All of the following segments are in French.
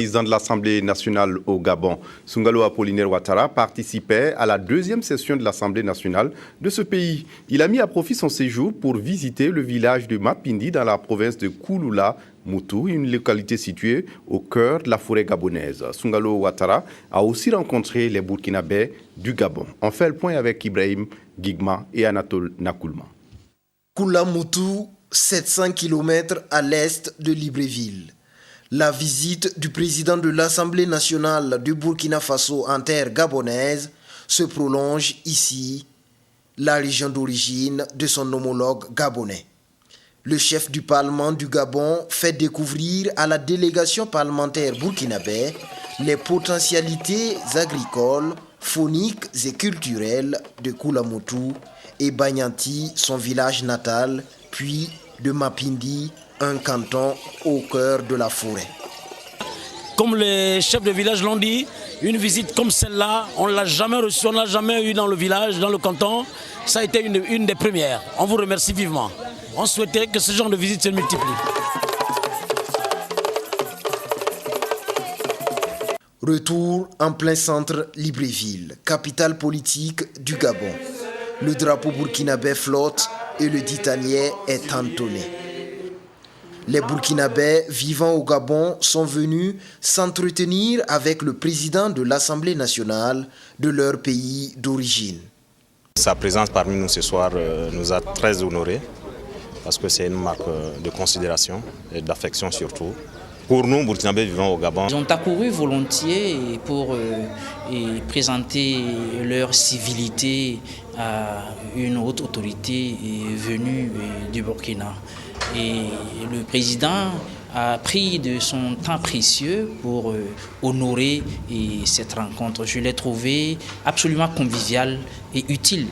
président de l'Assemblée nationale au Gabon, Sungalo Apollinaire Ouattara, participait à la deuxième session de l'Assemblée nationale de ce pays. Il a mis à profit son séjour pour visiter le village de Mapindi dans la province de Kouloula Moutou, une localité située au cœur de la forêt gabonaise. Sungalo Ouattara a aussi rencontré les Burkinabés du Gabon. On fait le point avec Ibrahim Guigma et Anatole Nakoulma. Kouloula Moutou, 700 km à l'est de Libreville. La visite du président de l'Assemblée nationale du Burkina Faso en terre gabonaise se prolonge ici, la région d'origine de son homologue gabonais. Le chef du Parlement du Gabon fait découvrir à la délégation parlementaire burkinabé les potentialités agricoles, fauniques et culturelles de Kouloula Moutou et Banyanti, son village natal, puis de Mapindi, un canton au cœur de la forêt. Comme les chefs de village l'ont dit, une visite comme celle-là, on ne l'a jamais reçue, on ne l'a jamais eue dans le village, dans le canton. Ça a été une des premières. On vous remercie vivement. On souhaitait que ce genre de visite se multiplie. Retour en plein centre Libreville, capitale politique du Gabon. Le drapeau burkinabé flotte et le titanier est entonné. Les Burkinabés vivant au Gabon sont venus s'entretenir avec le président de l'Assemblée nationale de leur pays d'origine. Sa présence parmi nous ce soir nous a très honorés parce que c'est une marque de considération et d'affection surtout. Pour nous, Burkinabés vivant au Gabon. Ils ont accouru volontiers pour présenter leur civilité à une haute autorité venue du Burkina. Et le président a pris de son temps précieux pour honorer cette rencontre. Je l'ai trouvée absolument conviviale et utile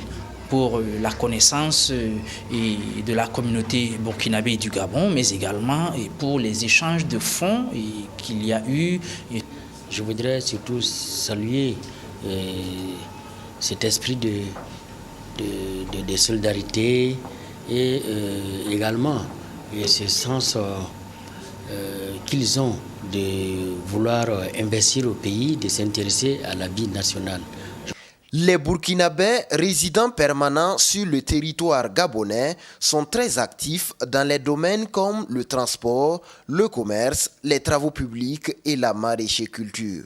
pour la connaissance de la communauté burkinabé du Gabon, mais également pour les échanges de fonds qu'il y a eu. Je voudrais surtout saluer cet esprit de solidarité et également ce sens qu'ils ont de vouloir investir au pays, de s'intéresser à la vie nationale. Les Burkinabés résidents permanents sur le territoire gabonais sont très actifs dans les domaines comme le transport, le commerce, les travaux publics et la maraîchculture.